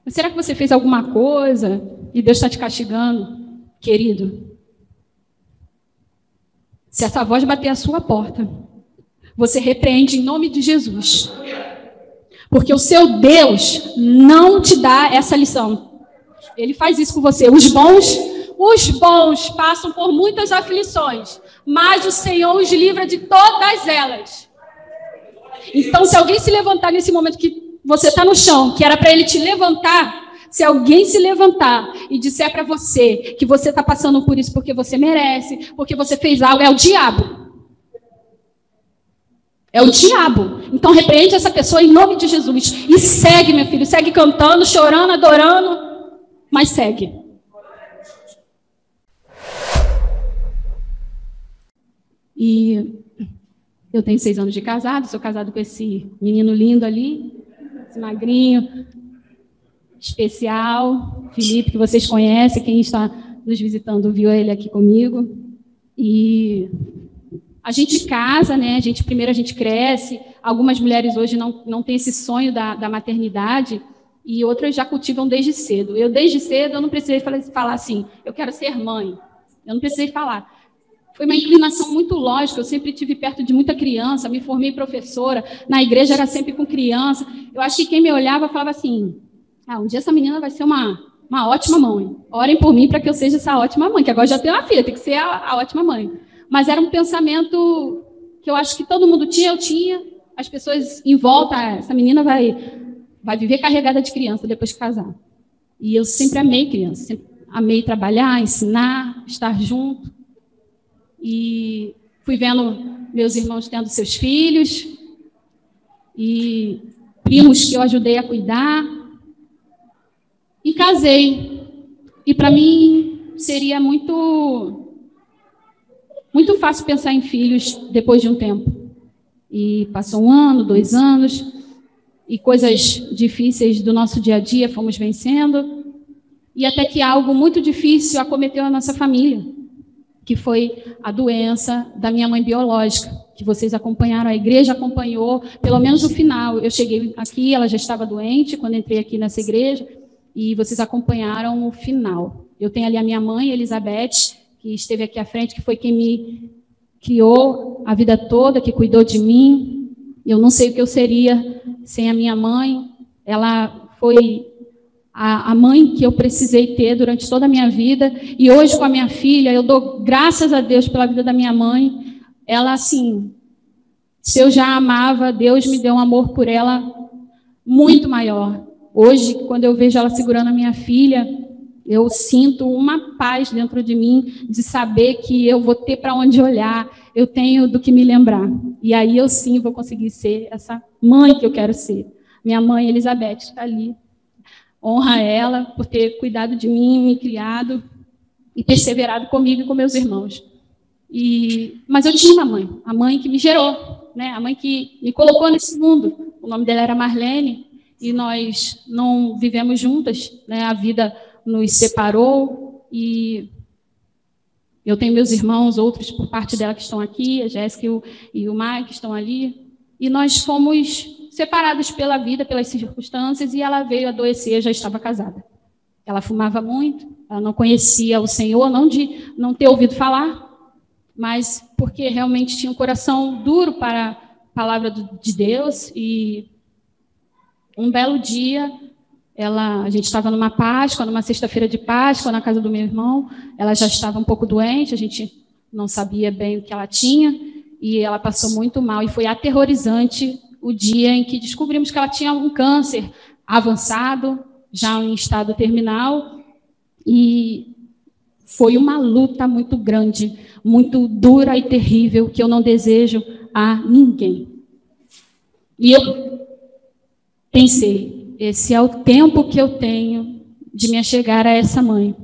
Mas será que você fez alguma coisa e Deus está te castigando? Querido, se essa voz bater à sua porta, você repreende em nome de Jesus. Porque o seu Deus não te dá essa lição. Ele faz isso com você. Os bons passam por muitas aflições, mas o Senhor os livra de todas elas. Então, se alguém se levantar nesse momento que você está no chão, que era para ele te levantar, se alguém se levantar e disser para você que você está passando por isso porque você merece, porque você fez algo, é o diabo. É o diabo. Então, repreende essa pessoa em nome de Jesus. E segue, meu filho. Segue cantando, chorando, adorando. Mas segue. E eu tenho 6 anos de casado. Sou casado com esse menino lindo ali. Esse magrinho. Especial. Felipe, que vocês conhecem. Quem está nos visitando viu ele aqui comigo. E... a gente casa, né? Primeiro a gente cresce. Algumas mulheres hoje não têm esse sonho da maternidade e outras já cultivam desde cedo. Eu, desde cedo, eu não precisei falar assim, eu quero ser mãe. Eu não precisei falar. Foi uma inclinação muito lógica. Eu sempre estive perto de muita criança, me formei professora. Na igreja era sempre com criança. Eu acho que quem me olhava falava assim, um dia essa menina vai ser uma ótima mãe. Orem por mim para que eu seja essa ótima mãe, que agora já tenho uma filha, tem que ser a ótima mãe. Mas era um pensamento que eu acho que todo mundo tinha, eu tinha. As pessoas em volta, essa menina vai viver carregada de criança depois de casar. E eu sempre amei criança, sempre amei trabalhar, ensinar, estar junto. E fui vendo meus irmãos tendo seus filhos, e primos que eu ajudei a cuidar. E casei. E para mim seria muito fácil pensar em filhos depois de um tempo. E passou 1 ano, 2 anos, e coisas difíceis do nosso dia a dia fomos vencendo, e até que algo muito difícil acometeu a nossa família, que foi a doença da minha mãe biológica, que vocês acompanharam, a igreja acompanhou, pelo menos o final. Eu cheguei aqui, ela já estava doente quando entrei aqui nessa igreja, e vocês acompanharam o final. Eu tenho ali a minha mãe, Elizabeth, que esteve aqui à frente, que foi quem me criou a vida toda, que cuidou de mim. Eu não sei o que eu seria sem a minha mãe. Ela foi a mãe que eu precisei ter durante toda a minha vida. E hoje, com a minha filha, eu dou graças a Deus pela vida da minha mãe. Ela, assim, se eu já a amava, Deus me deu um amor por ela muito maior. Hoje, quando eu vejo ela segurando a minha filha, eu sinto uma paz dentro de mim de saber que eu vou ter para onde olhar, eu tenho do que me lembrar. E aí eu sim vou conseguir ser essa mãe que eu quero ser. Minha mãe, Elizabeth, está ali. Honra ela por ter cuidado de mim, me criado e perseverado comigo e com meus irmãos. Mas eu tinha uma mãe, a mãe que me gerou, né? A mãe que me colocou nesse mundo. O nome dela era Marlene e nós não vivemos juntas, né? A vida nos separou, e eu tenho meus irmãos, outros por parte dela que estão aqui, a Jéssica e o Mike que estão ali, e nós fomos separados pela vida, pelas circunstâncias, e ela veio adoecer, já estava casada. Ela fumava muito, ela não conhecia o Senhor, não de não ter ouvido falar, mas porque realmente tinha um coração duro para a palavra de Deus, e um belo dia, a gente estava numa Páscoa, numa sexta-feira de Páscoa, na casa do meu irmão. Ela já estava um pouco doente, a gente não sabia bem o que ela tinha, e ela passou muito mal. E foi aterrorizante o dia em que descobrimos que ela tinha um câncer avançado, já em estado terminal, e foi uma luta muito grande, muito dura e terrível, que eu não desejo a ninguém. E eu pensei, esse é o tempo que eu tenho de me achegar a essa mãe.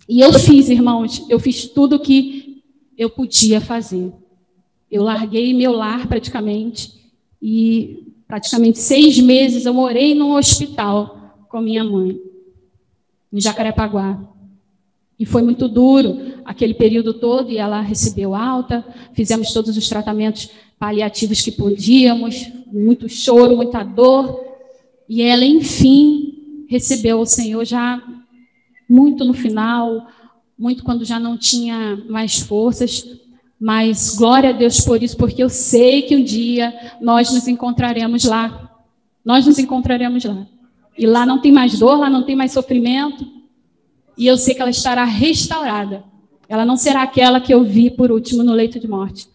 E eu fiz, irmãos, eu fiz tudo o que eu podia fazer. Eu larguei meu lar praticamente, e praticamente 6 meses eu morei num hospital com minha mãe, em Jacarepaguá. E foi muito duro aquele período todo, e ela recebeu alta, fizemos todos os tratamentos paliativos que podíamos, muito choro, muita dor. E ela, enfim, recebeu o Senhor já muito no final, muito quando já não tinha mais forças, mas glória a Deus por isso, porque eu sei que um dia nós nos encontraremos lá. Nós nos encontraremos lá. E lá não tem mais dor, lá não tem mais sofrimento. E eu sei que ela estará restaurada. Ela não será aquela que eu vi por último no leito de morte.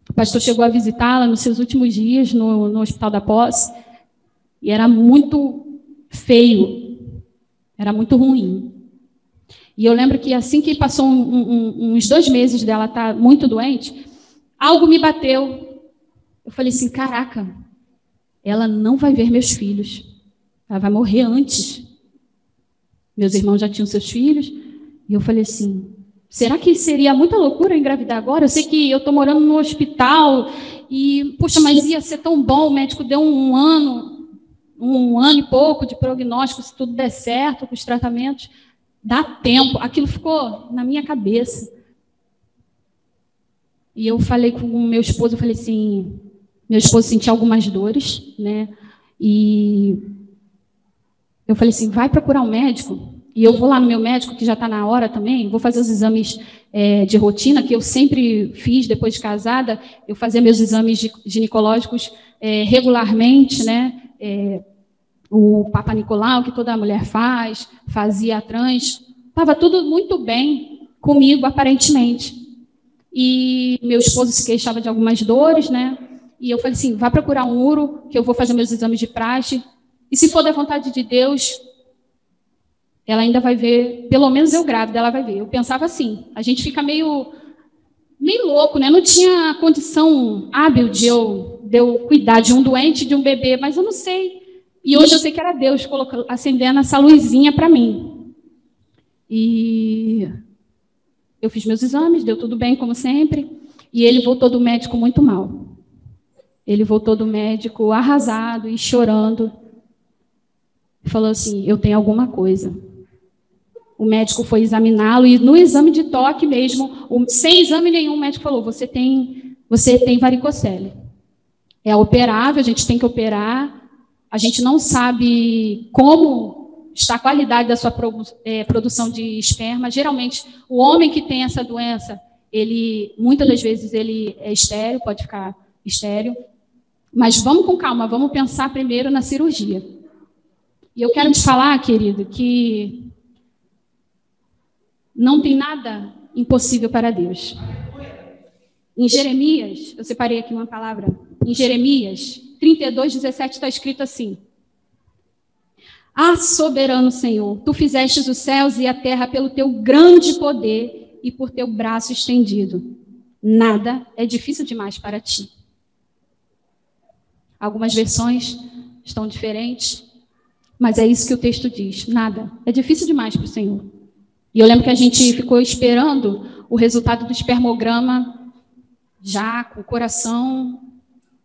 O pastor chegou a visitá-la nos seus últimos dias no Hospital da Posse. E era muito feio. Era muito ruim. E eu lembro que assim que passou uns 2 meses dela estar muito doente, algo me bateu. Eu falei assim, caraca, ela não vai ver meus filhos. Ela vai morrer antes. Meus irmãos já tinham seus filhos. E eu falei assim, será que seria muita loucura engravidar agora? Eu sei que eu estou morando no hospital e, poxa, mas ia ser tão bom, o médico deu um ano e pouco de prognóstico, se tudo der certo com os tratamentos. Dá tempo. Aquilo ficou na minha cabeça. E eu falei com o meu esposo, eu falei assim, meu esposo sentia algumas dores, né? E eu falei assim, vai procurar um médico. E eu vou lá no meu médico, que já está na hora também, vou fazer os exames de rotina, que eu sempre fiz depois de casada. Eu fazia meus exames ginecológicos regularmente, né? O Papa Nicolau, que toda mulher faz, fazia a trans. Estava tudo muito bem comigo, aparentemente. E meu esposo se queixava de algumas dores, né? E eu falei assim, vá procurar um uro, que eu vou fazer meus exames de praxe. E se for da vontade de Deus, ela ainda vai ver, pelo menos eu grávida, ela vai ver. Eu pensava assim, a gente fica meio louco, né? Não tinha condição hábil de eu cuidar de um doente, de um bebê, mas eu não sei. E hoje eu sei que era Deus acendendo essa luzinha para mim. E eu fiz meus exames, deu tudo bem, como sempre. E ele voltou do médico muito mal. Ele voltou do médico arrasado e chorando. Falou assim, eu tenho alguma coisa. O médico foi examiná-lo e no exame de toque mesmo, sem exame nenhum, o médico falou, você tem varicocele. É operável, a gente tem que operar. A gente não sabe como está a qualidade da sua produção de esperma. Geralmente, o homem que tem essa doença, muitas das vezes ele é estéril, pode ficar estéril. Mas vamos com calma, vamos pensar primeiro na cirurgia. E eu quero te falar, querido, que não tem nada impossível para Deus. Em Jeremias, eu separei aqui uma palavra, em Jeremias 32:17 está escrito assim, ah, soberano Senhor, tu fizestes os céus e a terra pelo teu grande poder e por teu braço estendido. Nada é difícil demais para ti. Algumas versões estão diferentes, mas é isso que o texto diz. Nada é difícil demais para o Senhor. E eu lembro que a gente ficou esperando o resultado do espermograma já com o coração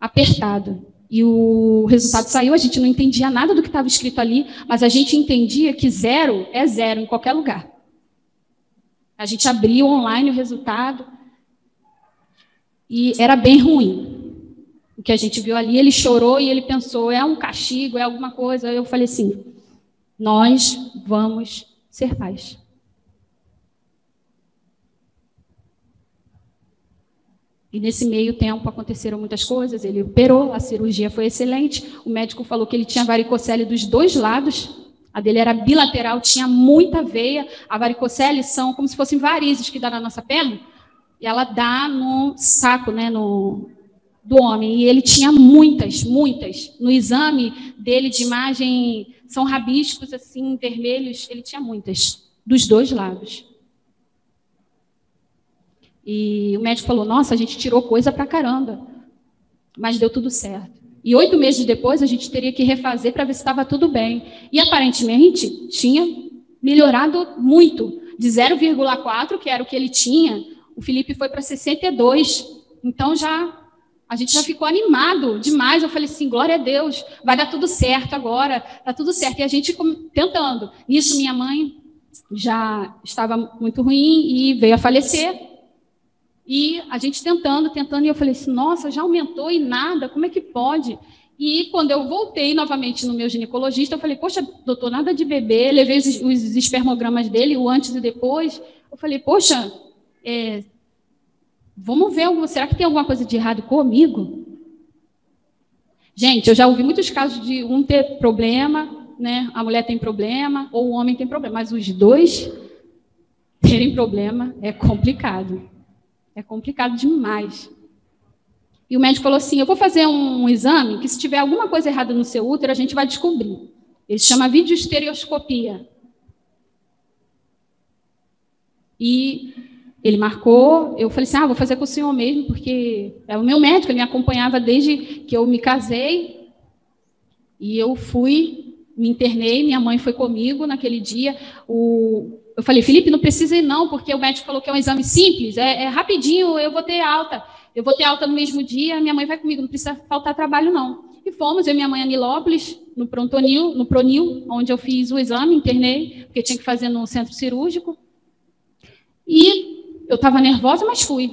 apertado. E o resultado saiu, a gente não entendia nada do que estava escrito ali, mas a gente entendia que 0 é 0 em qualquer lugar. A gente abriu online o resultado e era bem ruim. O que a gente viu ali, ele chorou e ele pensou, é um castigo, é alguma coisa. Eu falei assim, nós vamos ser pais. E nesse meio tempo aconteceram muitas coisas, ele operou, a cirurgia foi excelente, o médico falou que ele tinha varicocele dos 2 lados, a dele era bilateral, tinha muita veia, a varicocele são como se fossem varizes que dá na nossa perna, e ela dá no saco, né, do homem, e ele tinha muitas. No exame dele de imagem, são rabiscos assim, vermelhos, ele tinha muitas, dos 2 lados. E o médico falou, nossa, a gente tirou coisa pra caramba, mas deu tudo certo. E 8 meses depois, a gente teria que refazer para ver se estava tudo bem. E, aparentemente, tinha melhorado muito. De 0,4, que era o que ele tinha, o Felipe foi para 62. Então, a gente já ficou animado demais. Eu falei assim, glória a Deus, vai dar tudo certo agora, tá tudo certo. E a gente tentando. Nisso, minha mãe já estava muito ruim e veio a falecer. E a gente tentando, e eu falei assim, nossa, já aumentou e nada, como é que pode? E quando eu voltei novamente no meu ginecologista, eu falei, poxa, doutor, nada de bebê, levei os espermogramas dele, o antes e depois. Eu falei, poxa, vamos ver, será que tem alguma coisa de errado comigo? Gente, eu já ouvi muitos casos de um ter problema, né? A mulher tem problema, ou o homem tem problema, mas os dois terem problema é complicado. É complicado demais. E o médico falou assim, eu vou fazer um exame que se tiver alguma coisa errada no seu útero, a gente vai descobrir. Ele se chama videoestereoscopia. E ele marcou, eu falei assim, vou fazer com o senhor mesmo, porque é o meu médico, ele me acompanhava desde que eu me casei. E eu fui, me internei, minha mãe foi comigo naquele dia. Eu falei, Felipe, não precisa ir não, porque o médico falou que é um exame simples, é rapidinho, eu vou ter alta. Eu vou ter alta no mesmo dia, minha mãe vai comigo, não precisa faltar trabalho, não. E fomos, eu e minha mãe a Nilópolis, no Pronil, onde eu fiz o exame, internei, porque tinha que fazer no centro cirúrgico. E eu estava nervosa, mas fui.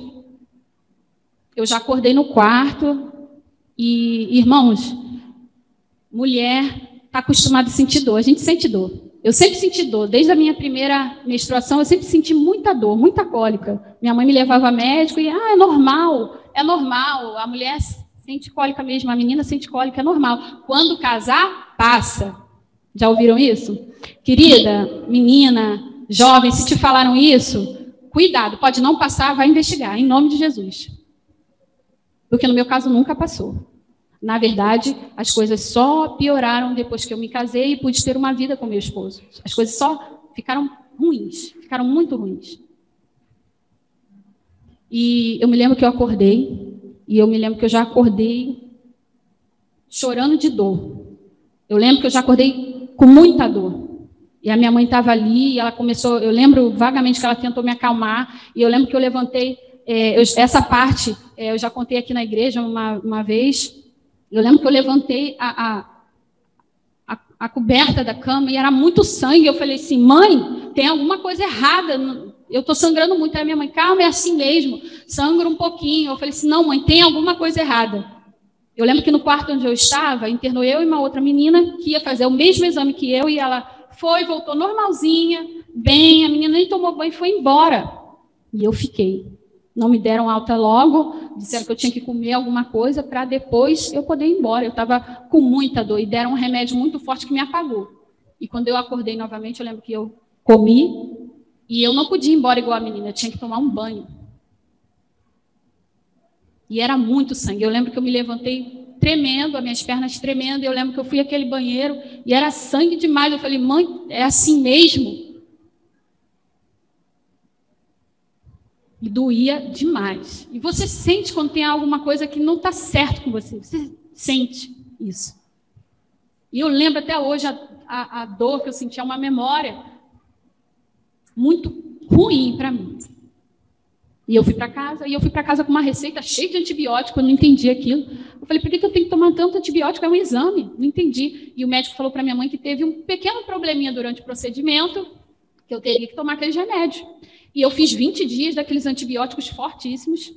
Eu já acordei no quarto e, irmãos, mulher está acostumada a sentir dor, a gente sente dor. Eu sempre senti dor, desde a minha primeira menstruação, eu sempre senti muita dor, muita cólica. Minha mãe me levava a médico e, é normal, a mulher sente cólica mesmo, a menina sente cólica, é normal. Quando casar, passa. Já ouviram isso? Querida, menina, jovem, se te falaram isso, cuidado, pode não passar, vai investigar, em nome de Jesus. Porque no meu caso nunca passou. Na verdade, as coisas só pioraram depois que eu me casei e pude ter uma vida com meu esposo. As coisas só ficaram ruins, ficaram muito ruins. E eu me lembro que eu acordei, e eu me lembro que eu já acordei chorando de dor. Eu lembro que eu já acordei com muita dor. E a minha mãe estava ali, e ela começou, eu lembro vagamente que ela tentou me acalmar, e eu lembro que eu levantei, essa parte, eu já contei aqui na igreja uma vez. Eu lembro que eu levantei a coberta da cama e era muito sangue. Eu falei assim, mãe, tem alguma coisa errada. Eu estou sangrando muito. Aí minha mãe, calma, é assim mesmo. Sangra um pouquinho. Eu falei assim, não, mãe, tem alguma coisa errada. Eu lembro que no quarto onde eu estava, internou eu e uma outra menina que ia fazer o mesmo exame que eu. E ela foi, voltou normalzinha, bem. A menina nem tomou banho e foi embora. E eu fiquei. Não me deram alta logo, disseram que eu tinha que comer alguma coisa para depois eu poder ir embora. Eu estava com muita dor e deram um remédio muito forte que me apagou. E quando eu acordei novamente, eu lembro que eu comi e eu não podia ir embora igual a menina, eu tinha que tomar um banho. E era muito sangue. Eu lembro que eu me levantei tremendo, as minhas pernas tremendo. Eu lembro que eu fui àquele banheiro e era sangue demais. Eu falei, mãe, é assim mesmo? E doía demais. E você sente quando tem alguma coisa que não está certo com você. Você sente isso. E eu lembro até hoje a dor que eu senti, é uma memória muito ruim para mim. E eu fui para casa, com uma receita cheia de antibiótico, eu não entendi aquilo. Eu falei, por que eu tenho que tomar tanto antibiótico? É um exame, não entendi. E o médico falou para minha mãe que teve um pequeno probleminha durante o procedimento, que eu teria que tomar aqueles remédios. E eu fiz 20 dias daqueles antibióticos fortíssimos.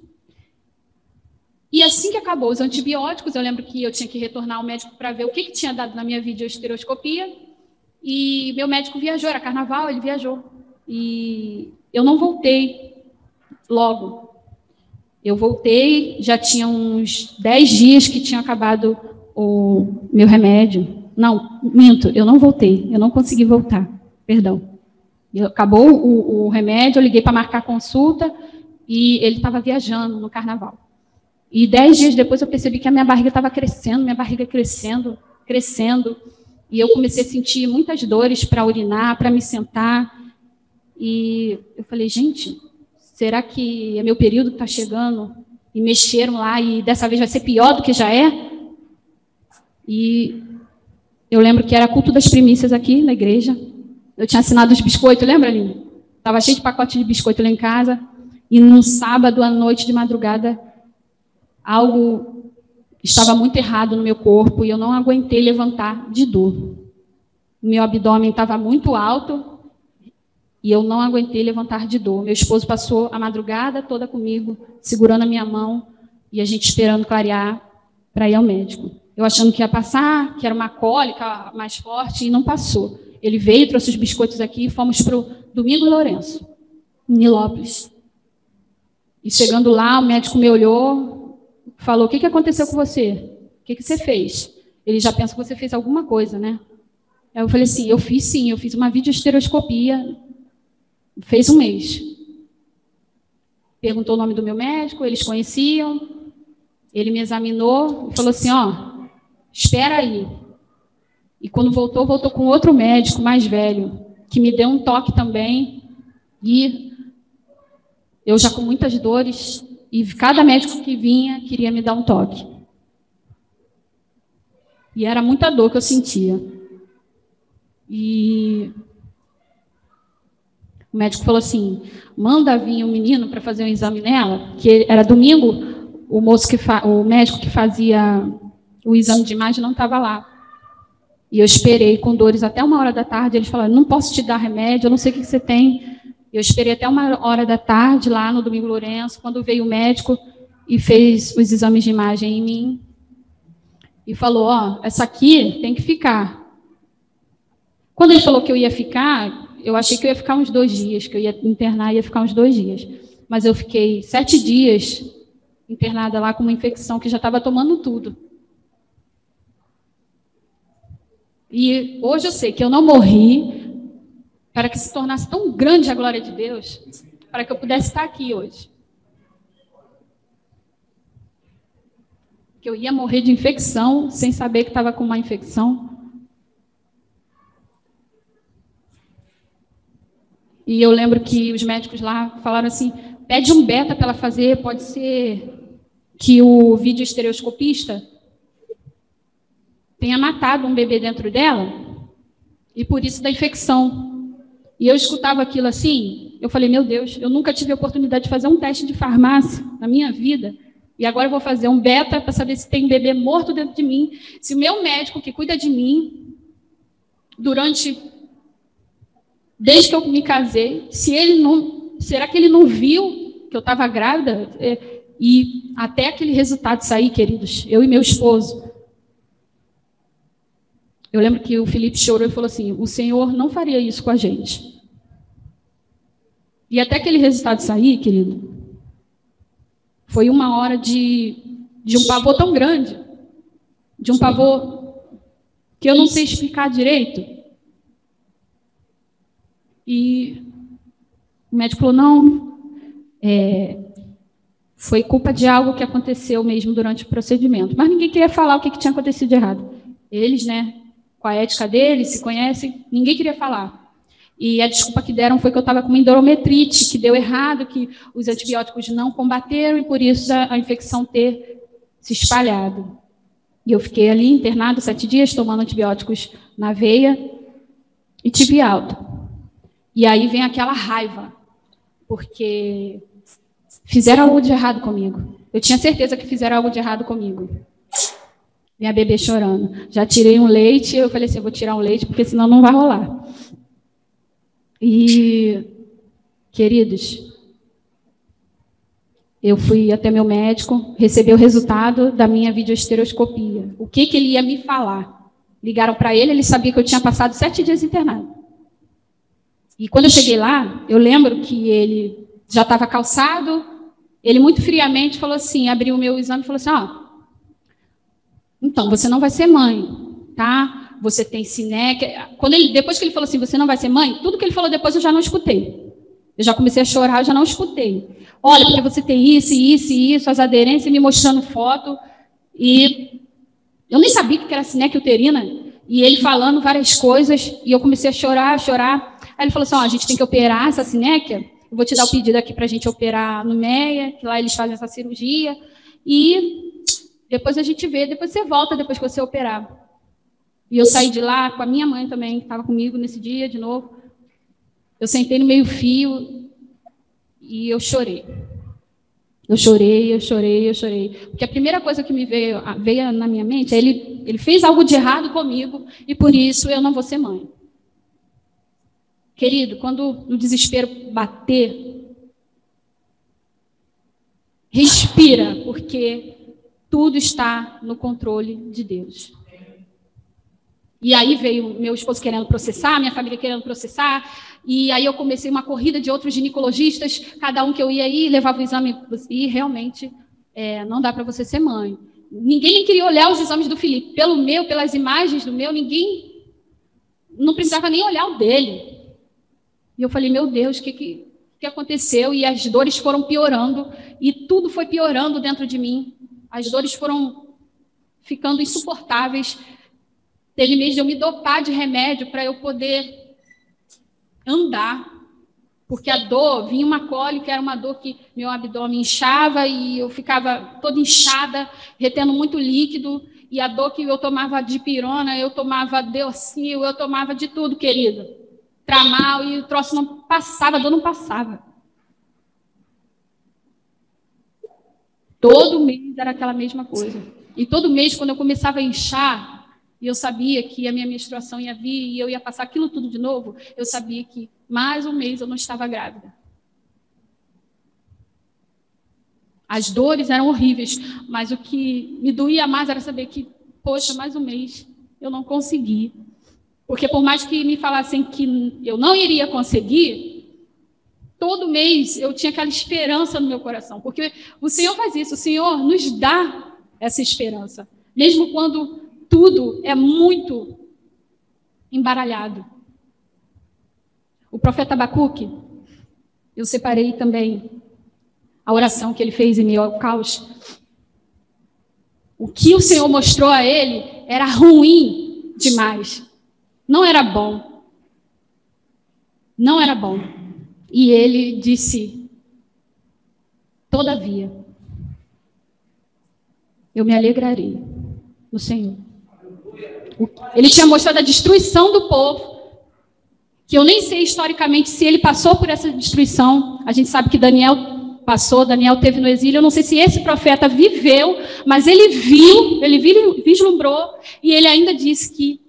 E assim que acabou os antibióticos, eu lembro que eu tinha que retornar ao médico para ver o que tinha dado na minha videoestereoscopia. E meu médico viajou, era carnaval, ele viajou. E eu não voltei logo. Eu voltei, já tinha uns 10 dias que tinha acabado o meu remédio. Não, minto, eu não voltei, eu não consegui voltar, perdão. Acabou o remédio, eu liguei para marcar a consulta e ele estava viajando no carnaval. E 10 dias depois eu percebi que a minha barriga estava crescendo, crescendo. E eu comecei a sentir muitas dores para urinar, para me sentar. E eu falei, gente, será que é meu período que está chegando? E mexeram lá e dessa vez vai ser pior do que já é? E eu lembro que era culto das primícias aqui na igreja. Eu tinha assinado os biscoitos, lembra, Aline? Estava cheio de pacote de biscoito lá em casa. E no sábado, à noite, de madrugada, algo estava muito errado no meu corpo e eu não aguentei levantar de dor. Meu abdômen estava muito alto e eu não aguentei levantar de dor. Meu esposo passou a madrugada toda comigo, segurando a minha mão e a gente esperando clarear para ir ao médico. Eu achando que ia passar, que era uma cólica mais forte, e não passou. Ele veio, trouxe os biscoitos aqui e fomos para o Domingo Lourenço, em Nilópolis. E chegando lá, o médico me olhou, falou, o que aconteceu com você? O que você fez? Ele já pensa que você fez alguma coisa, né? Aí eu falei assim, eu fiz uma videoestereoscopia, fez um mês. Perguntou o nome do meu médico, eles conheciam, ele me examinou e falou assim, ó, espera aí. E quando voltou com outro médico mais velho, que me deu um toque também, e eu já com muitas dores, e cada médico que vinha queria me dar um toque. E era muita dor que eu sentia. E o médico falou assim, manda vir um menino para fazer um exame nela, que era domingo, o médico que fazia o exame de imagem não estava lá. E eu esperei com dores até 1h da tarde, eles falaram, não posso te dar remédio, eu não sei o que você tem. Eu esperei até 1h da tarde lá no Domingo Lourenço, quando veio o médico e fez os exames de imagem em mim. E falou, ó, essa aqui tem que ficar. Quando ele falou que eu ia ficar, eu achei que eu ia ficar uns 2 dias, que eu ia internar e ia ficar uns 2 dias. Mas eu fiquei 7 dias internada lá com uma infecção que já estava tomando tudo. E hoje eu sei que eu não morri para que se tornasse tão grande a glória de Deus, para que eu pudesse estar aqui hoje. Que eu ia morrer de infecção, sem saber que estava com uma infecção. E eu lembro que os médicos lá falaram assim, pede um beta para ela fazer, pode ser que o videoestereoscopista tenha matado um bebê dentro dela, e por isso da infecção. E eu escutava aquilo assim, eu falei, meu Deus, eu nunca tive a oportunidade de fazer um teste de farmácia na minha vida, e agora eu vou fazer um beta para saber se tem um bebê morto dentro de mim, se o meu médico que cuida de mim, desde que eu me casei, será que ele não viu que eu estava grávida? E até aquele resultado sair, queridos, eu e meu esposo, eu lembro que o Felipe chorou e falou assim, o Senhor não faria isso com a gente. E até aquele resultado sair, querido, foi uma hora de um pavor tão grande, de um pavor que eu não sei explicar direito. E o médico falou, não, foi culpa de algo que aconteceu mesmo durante o procedimento. Mas ninguém queria falar o que tinha acontecido de errado. Eles, né, com a ética deles, se conhecem, ninguém queria falar. E a desculpa que deram foi que eu estava com uma endometrite, que deu errado, que os antibióticos não combateram e por isso a infecção ter se espalhado. E eu fiquei ali internado 7 dias, tomando antibióticos na veia e tive alta. E aí vem aquela raiva, porque fizeram algo de errado comigo. Eu tinha certeza que fizeram algo de errado comigo. Minha bebê chorando. Já tirei um leite, eu falei assim, eu vou tirar um leite, porque senão não vai rolar. E, queridos, eu fui até meu médico, recebi o resultado da minha videoestereoscopia. O que ele ia me falar? Ligaram para ele, ele sabia que eu tinha passado 7 dias internado. E quando eu cheguei lá, eu lembro que ele já estava calçado, ele muito friamente falou assim, abriu o meu exame e falou assim, ó, então, você não vai ser mãe, tá? Você tem cinéquia. Depois que ele falou assim, você não vai ser mãe, tudo que ele falou depois eu já não escutei. Eu já comecei a chorar, eu já não escutei. Olha, porque você tem isso, isso e isso, as aderências, me mostrando foto. E eu nem sabia o que era cinéquia uterina. E ele falando várias coisas, e eu comecei a chorar, a chorar. Aí ele falou assim, ó, a gente tem que operar essa cinéquia. Eu vou te dar o pedido aqui para a gente operar no MEA, que lá eles fazem essa cirurgia. E depois a gente vê, depois você volta, depois que você operar. E eu saí de lá com a minha mãe também, que estava comigo nesse dia de novo. Eu sentei no meio-fio e eu chorei. Eu chorei, eu chorei, eu chorei. Porque a primeira coisa que me veio na minha mente é ele fez algo de errado comigo e por isso eu não vou ser mãe. Querido, quando o desespero bater, respira, porque tudo está no controle de Deus. E aí veio meu esposo querendo processar, minha família querendo processar, e aí eu comecei uma corrida de outros ginecologistas, cada um que eu ia aí levava o exame, e realmente não dá para você ser mãe. Ninguém nem queria olhar os exames do Felipe. Pelo meu, pelas imagens do meu, ninguém não precisava nem olhar o dele. E eu falei, meu Deus, o que aconteceu? E as dores foram piorando, e tudo foi piorando dentro de mim. As dores foram ficando insuportáveis. Teve mês de eu me dopar de remédio para eu poder andar. Porque a dor, vinha uma cólica, era uma dor que meu abdômen inchava e eu ficava toda inchada, retendo muito líquido. E a dor que eu tomava dipirona, eu tomava Deocil, eu tomava de tudo, querido. Tramal, e o troço não passava, a dor não passava. Todo mês era aquela mesma coisa. E todo mês, quando eu começava a inchar, e eu sabia que a minha menstruação ia vir e eu ia passar aquilo tudo de novo, eu sabia que mais um mês eu não estava grávida. As dores eram horríveis, mas o que me doía mais era saber que, poxa, mais um mês eu não consegui. Porque por mais que me falassem que eu não iria conseguir, todo mês eu tinha aquela esperança no meu coração. Porque o Senhor faz isso, o Senhor nos dá essa esperança. Mesmo quando tudo é muito embaralhado. O profeta Abacuque, eu separei também a oração que ele fez em meio ao caos. O que o Senhor mostrou a ele era ruim demais. Não era bom. Não era bom. E ele disse, todavia, eu me alegrarei no Senhor. Ele tinha mostrado a destruição do povo, que eu nem sei historicamente se ele passou por essa destruição. A gente sabe que Daniel passou, Daniel teve no exílio. Eu não sei se esse profeta viveu, mas ele viu, ele vislumbrou, e ele ainda disse que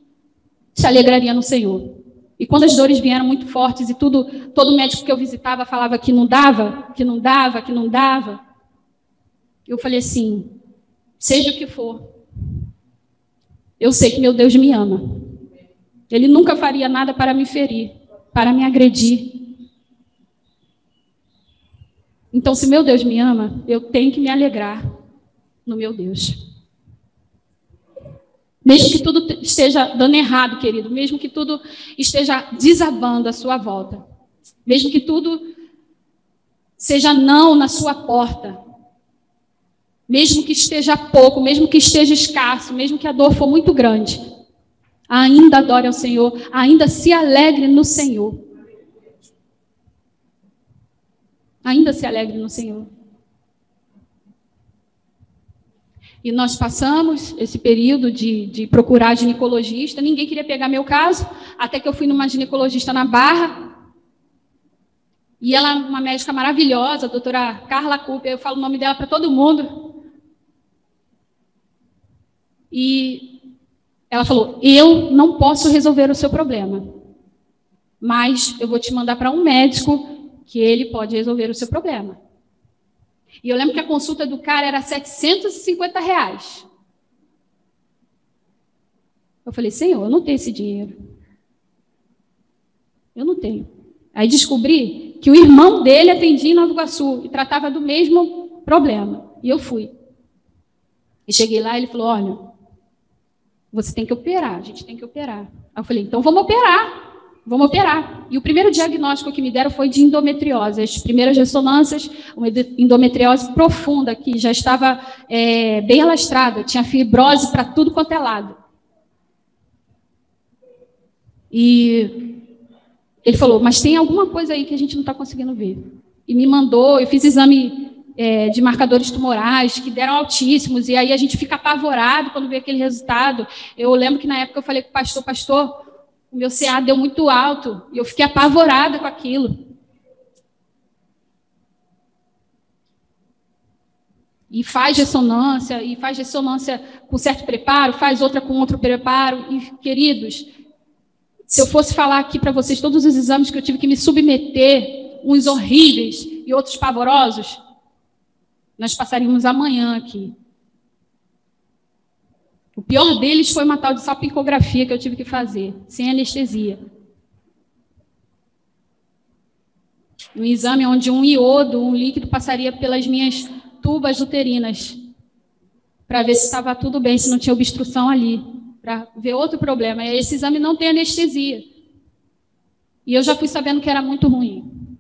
se alegraria no Senhor. E quando as dores vieram muito fortes e tudo, todo médico que eu visitava falava que não dava, que não dava, que não dava, eu falei assim, seja o que for, eu sei que meu Deus me ama. Ele nunca faria nada para me ferir, para me agredir. Então, se meu Deus me ama, eu tenho que me alegrar no meu Deus. Mesmo que tudo esteja dando errado, querido, mesmo que tudo esteja desabando à sua volta, mesmo que tudo seja não na sua porta, mesmo que esteja pouco, mesmo que esteja escasso, mesmo que a dor for muito grande, ainda adore ao Senhor, ainda se alegre no Senhor. Ainda se alegre no Senhor. E nós passamos esse período de procurar ginecologista, ninguém queria pegar meu caso, até que eu fui numa ginecologista na Barra, e ela, uma médica maravilhosa, a doutora Carla Cooper, eu falo o nome dela para todo mundo, e ela falou, eu não posso resolver o seu problema, mas eu vou te mandar para um médico que ele pode resolver o seu problema. E eu lembro que a consulta do cara era R$750. Eu falei, Senhor, eu não tenho esse dinheiro. Eu não tenho. Aí descobri que o irmão dele atendia em Nova Iguaçu e tratava do mesmo problema. E eu fui. E cheguei lá e ele falou, olha, você tem que operar, a gente tem que operar. Aí eu falei, então vamos operar. Vamos operar. E o primeiro diagnóstico que me deram foi de endometriose. As primeiras ressonâncias, uma endometriose profunda, que já estava bem alastrada, tinha fibrose para tudo quanto é lado. E ele falou, mas tem alguma coisa aí que a gente não está conseguindo ver. E me mandou, eu fiz exame de marcadores tumorais, que deram altíssimos, e aí a gente fica apavorado quando vê aquele resultado. Eu lembro que na época eu falei com o pastor, o meu CA deu muito alto, e eu fiquei apavorada com aquilo. E faz ressonância com certo preparo, faz outra com outro preparo. E, queridos, se eu fosse falar aqui para vocês todos os exames que eu tive que me submeter, uns horríveis e outros pavorosos, nós passaríamos amanhã aqui. O pior deles foi uma tal de salpingografia que eu tive que fazer, sem anestesia. Um exame onde um iodo, um líquido, passaria pelas minhas tubas uterinas, para ver se estava tudo bem, se não tinha obstrução ali, para ver outro problema. E esse exame não tem anestesia. E eu já fui sabendo que era muito ruim.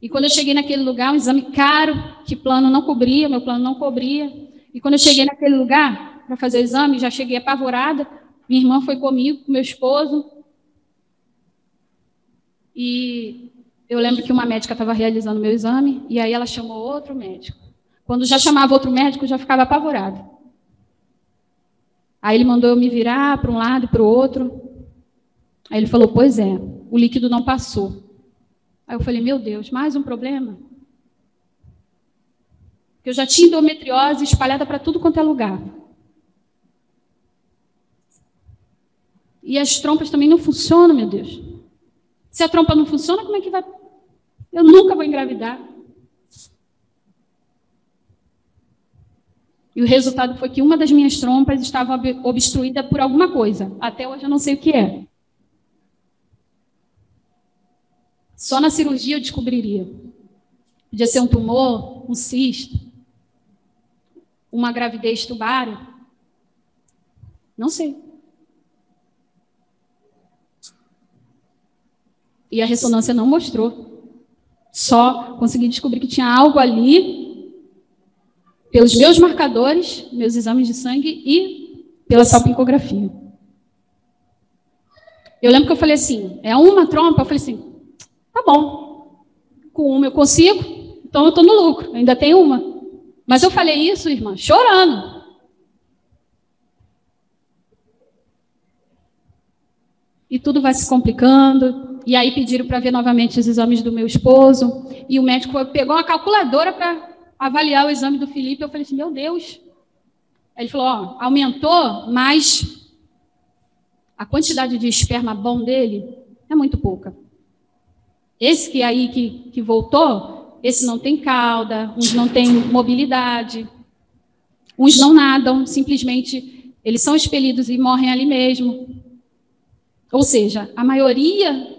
E quando eu cheguei naquele lugar, um exame caro, que plano não cobria, meu plano não cobria. E quando eu cheguei naquele lugar para fazer o exame, já cheguei apavorada. Minha irmã foi comigo, com meu esposo. E eu lembro que uma médica estava realizando meu exame, e aí ela chamou outro médico. Quando já chamava outro médico, eu já ficava apavorada. Aí ele mandou eu me virar para um lado e para o outro. Aí ele falou, pois é, o líquido não passou. Aí eu falei, meu Deus, mais um problema? Porque eu já tinha endometriose espalhada para tudo quanto é lugar. E as trompas também não funcionam, meu Deus. Se a trompa não funciona, como é que vai? Eu nunca vou engravidar. E o resultado foi que uma das minhas trompas estava obstruída por alguma coisa. Até hoje eu não sei o que é. Só na cirurgia eu descobriria. Podia ser um tumor, um cisto, uma gravidez tubária. Não sei. E a ressonância não mostrou. Só consegui descobrir que tinha algo ali, pelos meus marcadores, meus exames de sangue e pela salpingografia. Eu lembro que eu falei assim, é uma trompa? Eu falei assim, tá bom, com uma eu consigo, então eu estou no lucro, ainda tem uma. Mas eu falei isso, irmã, chorando. E tudo vai se complicando, e aí pediram para ver novamente os exames do meu esposo, e o médico pegou uma calculadora para avaliar o exame do Felipe. Eu falei assim, meu Deus. Aí ele falou, ó, aumentou, mas a quantidade de esperma bom dele é muito pouca. Esse que aí que voltou, esse não tem cauda, uns não tem mobilidade, uns não nadam, simplesmente eles são expelidos e morrem ali mesmo. Ou seja, a maioria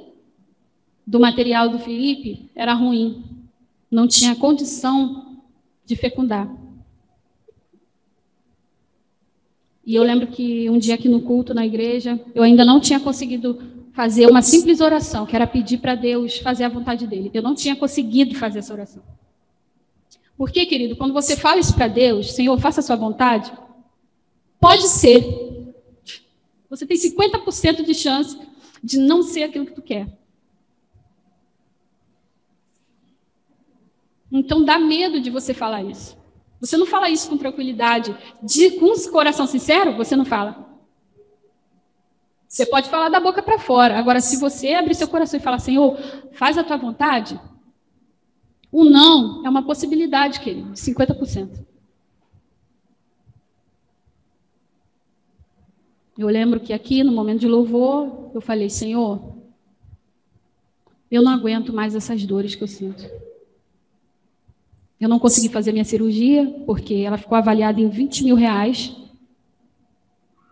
do material do Felipe era ruim, não tinha condição de fecundar. E eu lembro que um dia aqui no culto, na igreja, eu ainda não tinha conseguido fazer uma simples oração, que era pedir para Deus fazer a vontade dele. Eu não tinha conseguido fazer essa oração. Por quê, querido? Quando você fala isso para Deus, Senhor, faça a sua vontade, pode ser. Você tem 50% de chance de não ser aquilo que tu quer. Então dá medo de você falar isso. Você não fala isso com tranquilidade. Com um coração sincero, você não fala. Você pode falar da boca para fora. Agora, se você abrir seu coração e falar, Senhor, faz a tua vontade, o não é uma possibilidade, querido, de 50%. Eu lembro que aqui, no momento de louvor, eu falei, Senhor, eu não aguento mais essas dores que eu sinto. Eu não consegui fazer minha cirurgia, porque ela ficou avaliada em R$20 mil.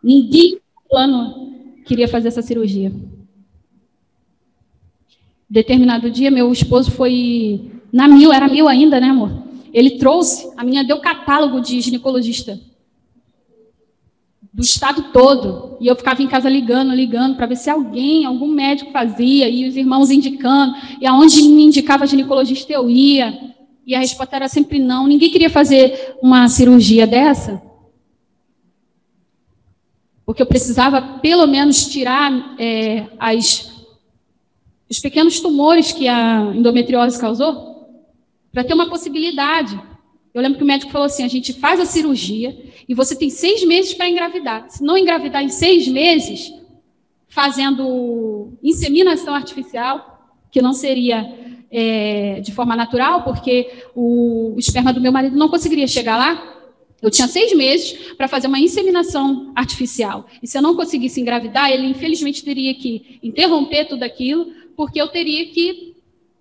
Ninguém no plano queria fazer essa cirurgia. Determinado dia, meu esposo foi na Mil, era Mil ainda, né, amor? Ele trouxe, a minha deu catálogo de ginecologista do estado todo. E eu ficava em casa ligando, para ver se algum médico fazia, e os irmãos indicando, e aonde me indicava ginecologista eu ia. E a resposta era sempre não. Ninguém queria fazer uma cirurgia dessa, porque eu precisava, pelo menos, tirar os pequenos tumores que a endometriose causou, para ter uma possibilidade. Eu lembro que o médico falou assim, a gente faz a cirurgia e você tem 6 meses para engravidar. Se não engravidar em 6 meses, fazendo inseminação artificial, que não seria de forma natural, porque o esperma do meu marido não conseguiria chegar lá. Eu tinha 6 meses para fazer uma inseminação artificial. E se eu não conseguisse engravidar, ele infelizmente teria que interromper tudo aquilo, porque eu teria que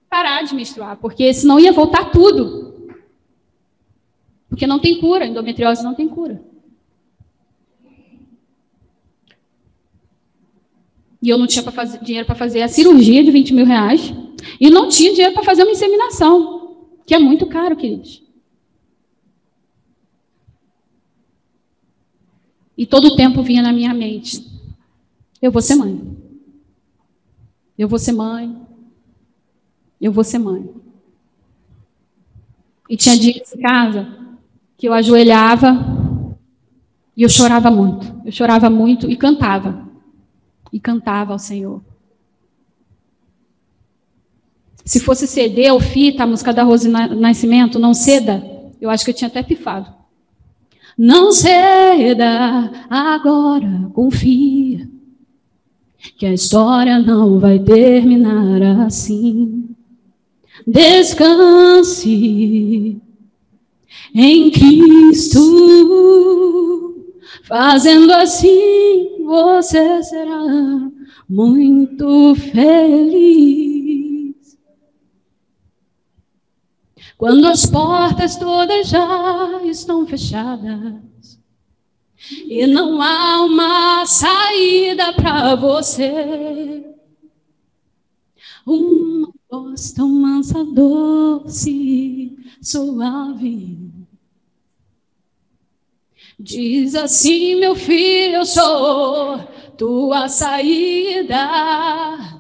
parar de menstruar, porque senão ia voltar tudo. Porque não tem cura, endometriose não tem cura. E eu não tinha dinheiro para fazer a cirurgia de 20 mil reais. E não tinha dinheiro para fazer uma inseminação, que é muito caro, queridos. E todo o tempo vinha na minha mente: eu vou ser mãe. Eu vou ser mãe. Eu vou ser mãe. E tinha dias em casa que eu ajoelhava e eu chorava muito. Eu chorava muito e cantava. E cantava ao Senhor. Se fosse CD ou fita, a música da Rose Nascimento, Não Ceda, eu acho que eu tinha até pifado. Não ceda, agora confia, que a história não vai terminar assim. Descanse em Cristo, fazendo assim você será muito feliz. Quando as portas todas já estão fechadas e não há uma saída para você, uma voz tão mansa, doce, suave, diz assim: meu filho, eu sou tua saída.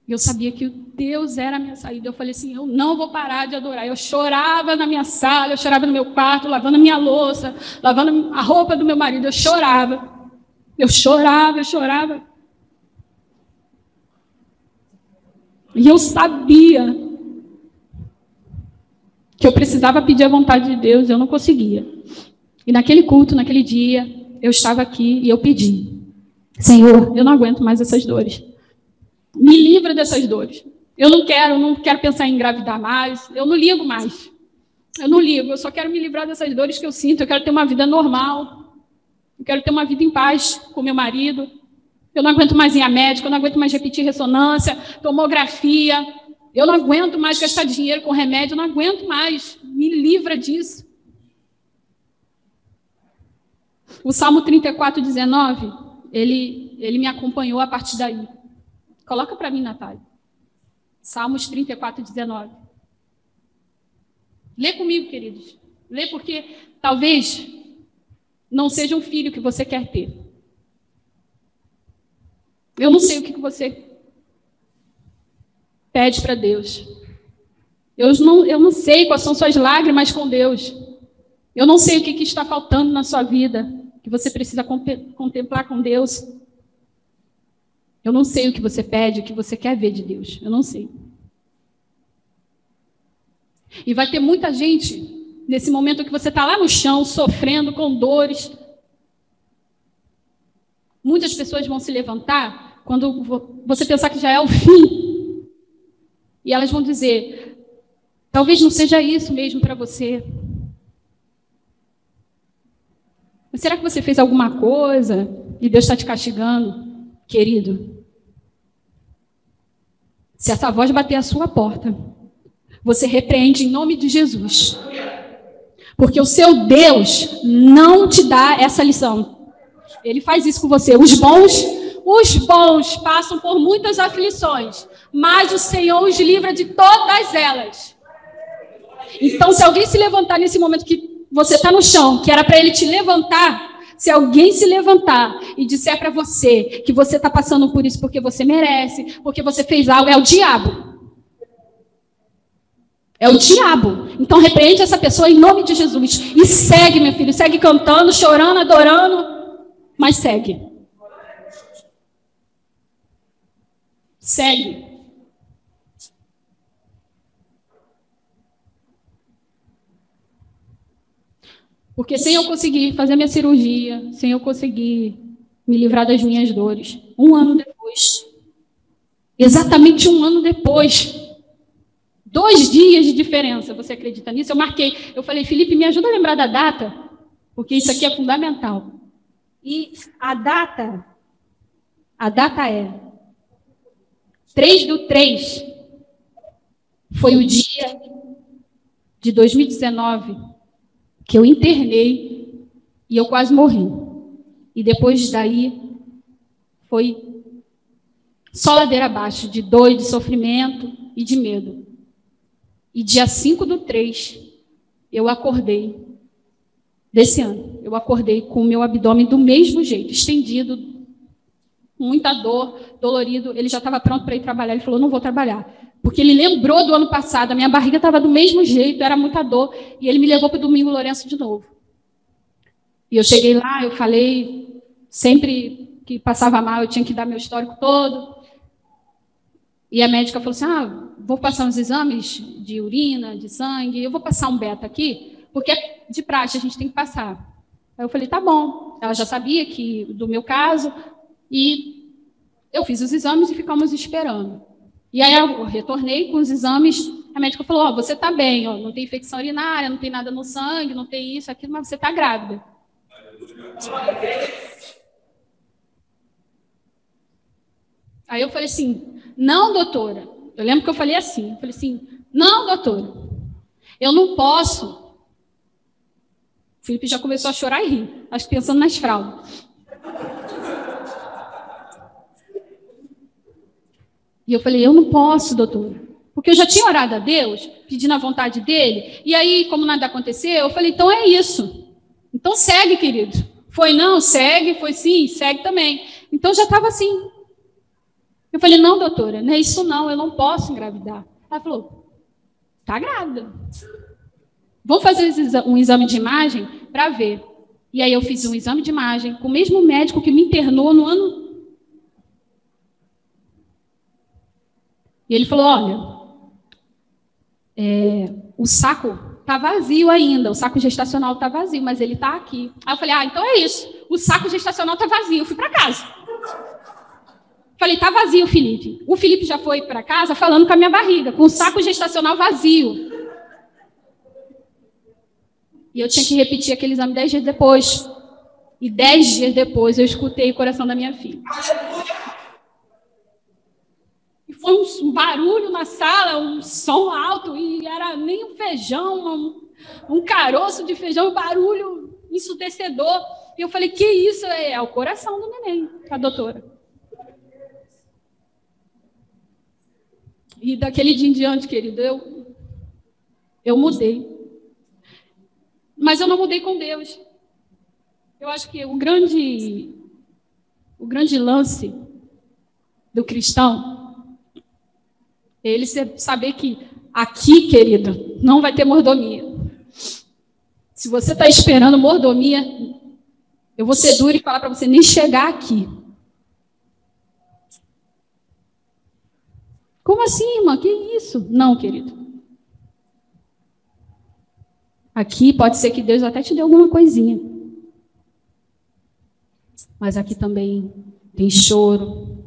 Eu sabia que Deus era a minha saída. Eu falei assim: eu não vou parar de adorar. Eu chorava na minha sala, eu chorava no meu quarto, lavando a minha louça, lavando a roupa do meu marido. Eu chorava. Eu chorava, eu chorava. E eu sabia que eu precisava pedir a vontade de Deus, eu não conseguia. E naquele culto, naquele dia, eu estava aqui e eu pedi: Senhor, eu não aguento mais essas dores. Me livra dessas dores. Eu não quero pensar em engravidar mais. Eu não ligo mais. Eu não ligo. Eu só quero me livrar dessas dores que eu sinto. Eu quero ter uma vida normal. Eu quero ter uma vida em paz com meu marido. Eu não aguento mais ir a médico. Eu não aguento mais repetir ressonância, tomografia. Eu não aguento mais gastar dinheiro com remédio. Eu não aguento mais. Me livra disso. O Salmo 34, 19, ele me acompanhou a partir daí. Coloca para mim, Natália. Salmos 34, 19. Lê comigo, queridos. Lê, porque talvez não seja um filho que você quer ter. Eu não sei o que você pede para Deus. Eu não sei quais são suas lágrimas com Deus. Eu não sei o que está faltando na sua vida, que você precisa contemplar com Deus. Eu não sei o que você pede, o que você quer ver de Deus. Eu não sei. E vai ter muita gente, nesse momento que você está lá no chão, sofrendo com dores. Muitas pessoas vão se levantar quando você pensar que já é o fim. E elas vão dizer: talvez não seja isso mesmo para você. Mas será que você fez alguma coisa e Deus está te castigando? Querido, se essa voz bater à sua porta, você repreende em nome de Jesus. Porque o seu Deus não te dá essa lição. Ele faz isso com você. Os bons passam por muitas aflições, mas o Senhor os livra de todas elas. Então, se alguém se levantar nesse momento que você está no chão, que era para ele te levantar, se alguém se levantar e disser para você que você está passando por isso porque você merece, porque você fez algo, é o diabo. É o diabo. Então, repreende essa pessoa em nome de Jesus. E segue, meu filho. Segue cantando, chorando, adorando. Mas segue. Segue. Porque sem eu conseguir fazer minha cirurgia, sem eu conseguir me livrar das minhas dores, 1 ano depois, exatamente 1 ano depois, 2 dias de diferença, você acredita nisso? Eu marquei, eu falei: Felipe, me ajuda a lembrar da data, porque isso aqui é fundamental. E a data é 3/3, foi o dia de 2019 que eu internei E eu quase morri. E depois daí foi só ladeira abaixo, de dor, de sofrimento e de medo. E dia 5/3, eu acordei, desse ano, eu acordei com o meu abdômen do mesmo jeito, estendido, muita dor, dolorido. Ele já estava pronto para ir trabalhar. Ele falou, não vou trabalhar. Porque ele lembrou do ano passado, a minha barriga estava do mesmo jeito, era muita dor. E ele me levou para o Domingo Lourenço de novo. E eu cheguei lá, eu falei, sempre que passava mal, eu tinha que dar meu histórico todo. E a médica falou assim, vou passar uns exames de urina, de sangue, eu vou passar um beta aqui, porque é de praxe, a gente tem que passar. Aí eu falei, tá bom. Ela já sabia que do meu caso, e eu fiz os exames e ficamos esperando. E aí eu retornei com os exames, a médica falou, você está bem, não tem infecção urinária, não tem nada no sangue, não tem isso, aquilo, mas você está grávida. Aí eu falei assim, não, doutora. Eu lembro que eu falei assim, não, doutora, eu não posso. O Felipe já começou a chorar e rir, acho que pensando nas fraldas. E eu falei, eu não posso, doutora. Porque eu já tinha orado a Deus, pedindo a vontade dele, e aí, como nada aconteceu, eu falei, então é isso. Então segue, querido. Foi não, segue, foi sim, segue também. Então já estava assim. Eu falei, não, doutora, não é isso não, eu não posso engravidar. Ela falou, tá grávida. Vamos fazer um exame de imagem para ver. E aí eu fiz um exame de imagem com o mesmo médico que me internou no ano. E ele falou, olha, o saco está vazio ainda, o saco gestacional está vazio, mas ele está aqui. Aí eu falei, então é isso, o saco gestacional está vazio, eu fui para casa. Falei, está vazio, Felipe. O Felipe já foi para casa falando com a minha barriga, com o saco gestacional vazio. E eu tinha que repetir aquele exame 10 dias depois. E 10 dias depois eu escutei o coração da minha filha. E foi um barulho na sala, um som alto, e era nem um feijão, um caroço de feijão, um barulho ensurdecedor. E eu falei, que isso? É o coração do neném, a doutora. E daquele dia em diante, querido, eu mudei. Mas eu não mudei com Deus. Eu acho que o grande lance do cristão é ele saber que aqui, querido, não vai ter mordomia. Se você está esperando mordomia, eu vou ser dura e falar para você nem chegar aqui. Como assim, irmã? Que isso? Não, querido. Aqui pode ser que Deus até te dê alguma coisinha. Mas aqui também tem choro.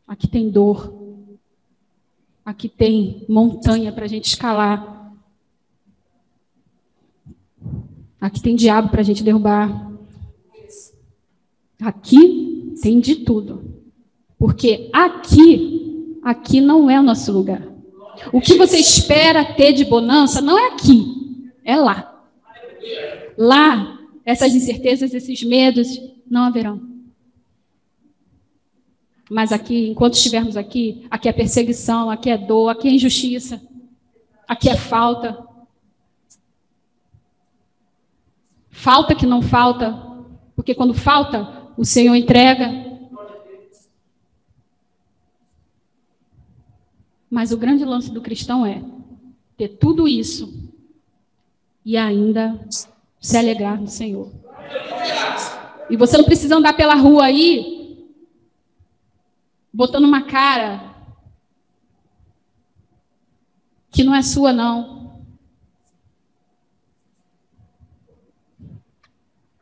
Aqui tem dor. Aqui tem montanha para a gente escalar. Aqui tem diabo para a gente derrubar. Aqui tem de tudo. Porque aqui não é o nosso lugar. O que você espera ter de bonança não é aqui, é lá. Lá, essas incertezas, esses medos não haverão. Mas aqui, enquanto estivermos aqui é perseguição, aqui é dor, aqui é injustiça, aqui é falta. Falta que não falta, porque quando falta, o Senhor entrega. Mas o grande lance do cristão é ter tudo isso e ainda se alegrar no Senhor. E você não precisa andar pela rua aí, botando uma cara que não é sua, não.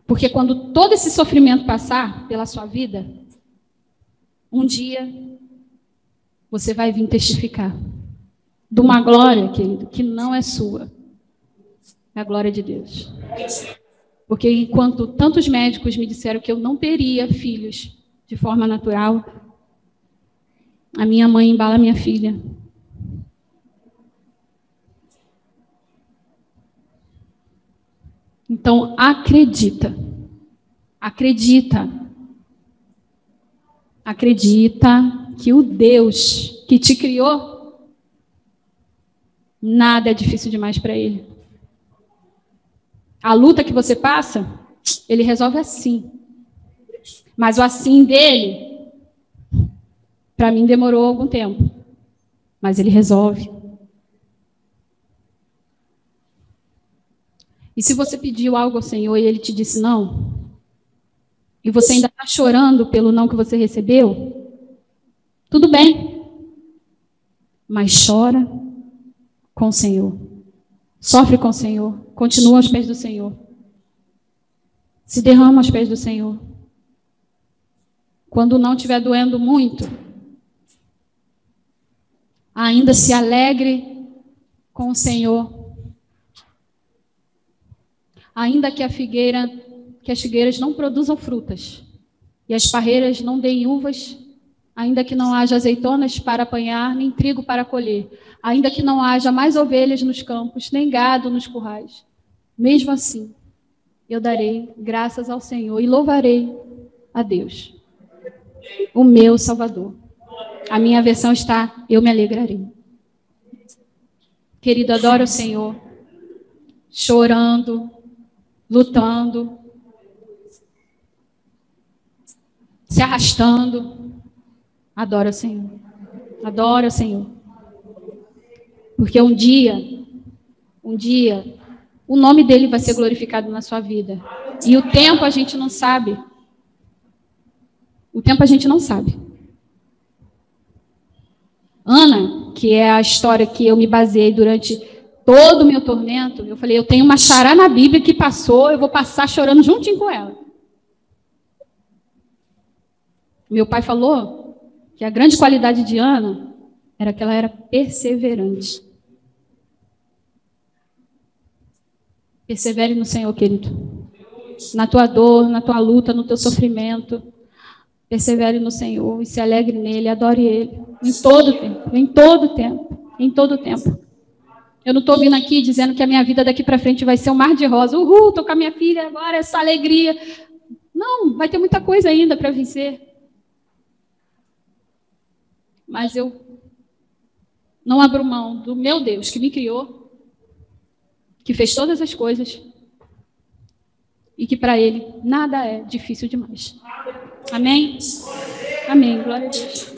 Porque quando todo esse sofrimento passar pela sua vida, um dia você vai vir testificar de uma glória, querido, que não é sua. É a glória de Deus. Porque enquanto tantos médicos me disseram que eu não teria filhos de forma natural, a minha mãe embala minha filha. Então, acredita. Acredita. Acredita que o Deus que te criou, nada é difícil demais para Ele. A luta que você passa, Ele resolve assim. Mas o assim dele, para mim, demorou algum tempo. Mas Ele resolve. E se você pediu algo ao Senhor e Ele te disse não, e você ainda está chorando pelo não que você recebeu, tudo bem. Mas chora com o Senhor. Sofre com o Senhor. Continua aos pés do Senhor. Se derrama aos pés do Senhor. Quando não estiver doendo muito, ainda se alegre com o Senhor. Ainda que as figueiras não produzam frutas e as parreiras não deem uvas, ainda que não haja azeitonas para apanhar, nem trigo para colher, ainda que não haja mais ovelhas nos campos, nem gado nos currais, mesmo assim, eu darei graças ao Senhor e louvarei a Deus, o meu Salvador. A minha versão está, eu me alegrarei. Querido, adoro o Senhor, chorando, lutando, se arrastando. Adoro o Senhor. Adoro o Senhor. Porque um dia, o nome dele vai ser glorificado na sua vida. E o tempo a gente não sabe. O tempo a gente não sabe. Ana, que é a história que eu me baseei durante todo o meu tormento, eu falei, eu tenho uma chará na Bíblia que passou, eu vou passar chorando juntinho com ela. Meu pai falou que a grande qualidade de Ana era que ela era perseverante. Persevere no Senhor, querido. Na tua dor, na tua luta, no teu sofrimento. Persevere no Senhor e se alegre nele, adore ele. Em todo tempo, em todo tempo, em todo tempo. Eu não estou vindo aqui dizendo que a minha vida daqui para frente vai ser um mar de rosa. Uhul, estou com a minha filha agora, essa alegria. Não, vai ter muita coisa ainda para vencer. Mas eu não abro mão do meu Deus que me criou, que fez todas as coisas e que para Ele nada é difícil demais. Amém? Amém. Glória a Deus.